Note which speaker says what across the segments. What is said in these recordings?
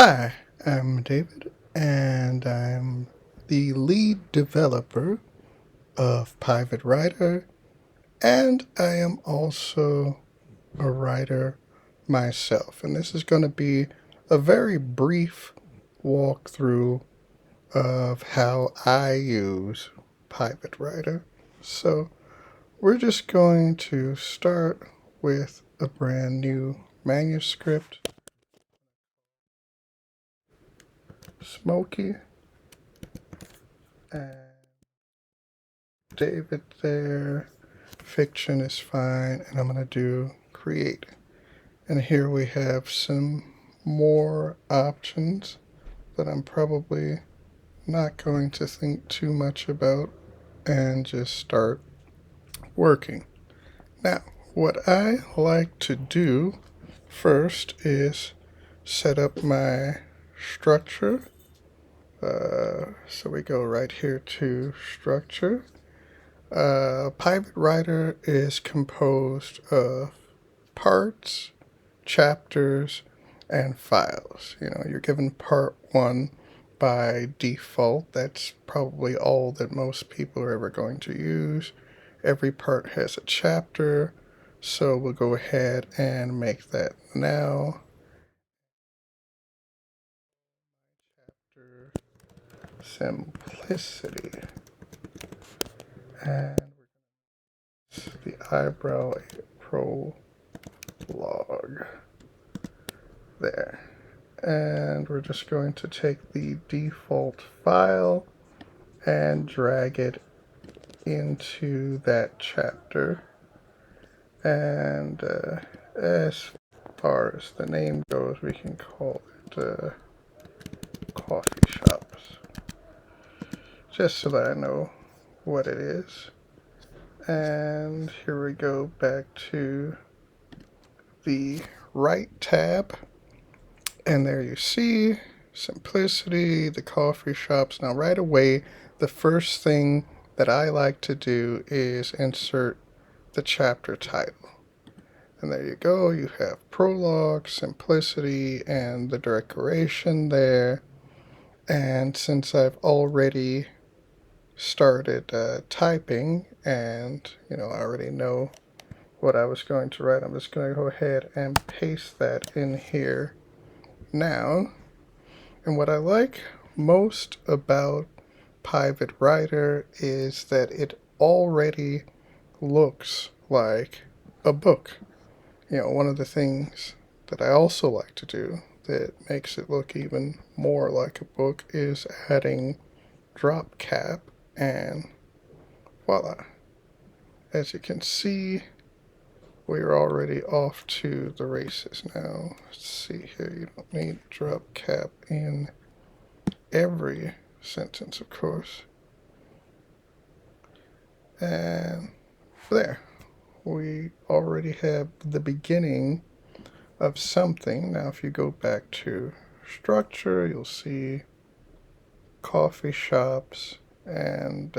Speaker 1: Hi, I'm David, and I'm the lead developer of Pievid Writer, and I am also a writer myself. And this is going to be a very brief walkthrough of how I use Pievid Writer. So we're just going to start with a brand new manuscript. Smoky. And David there. Fiction is fine. And I'm going to do create. And here we have some more options that I'm probably not going to think too much about and just start working. Now, what I like to do first is set up my structure. So we go right here to structure. Pievid Writer is composed of parts, chapters, and files. You're given part 1 by default. That's probably all that most people are ever going to use. Every part has a chapter, so we'll go ahead and make that now. Chapter simplicity. And the eyebrow prologue there. And we're just going to take the default file and drag it into that chapter. And as far as the name goes, we can call it coffee shops, just so that I know what it is. And here we go back to the right tab, and there you see simplicity, the coffee shops. Now right away, the first thing that I like to do is insert the chapter title. And there you go, you have prologue, simplicity, and the decoration there. And since I've already started typing and I already know what I was going to write, I'm just going to go ahead and paste that in here now. And what I like most about Pievid Writer is that it already looks like a book. One of the things that I also like to do that makes it look even more like a book is adding drop cap, and voila. As you can see, we're already off to the races now. Let's see here. You don't need drop cap in every sentence, of course. And there. We already have the beginning of something. Now, if you go back to structure, you'll see coffee shops, and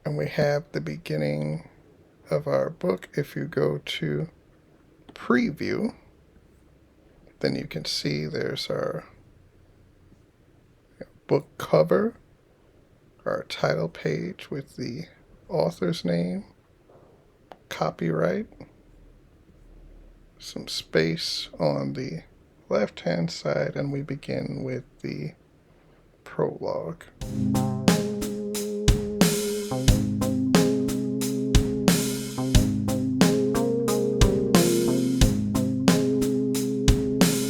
Speaker 1: we have the beginning of our book. If you go to preview, then you can see there's our book cover, our title page with the author's name, copyright, some space on the left hand side, and we begin with the prologue.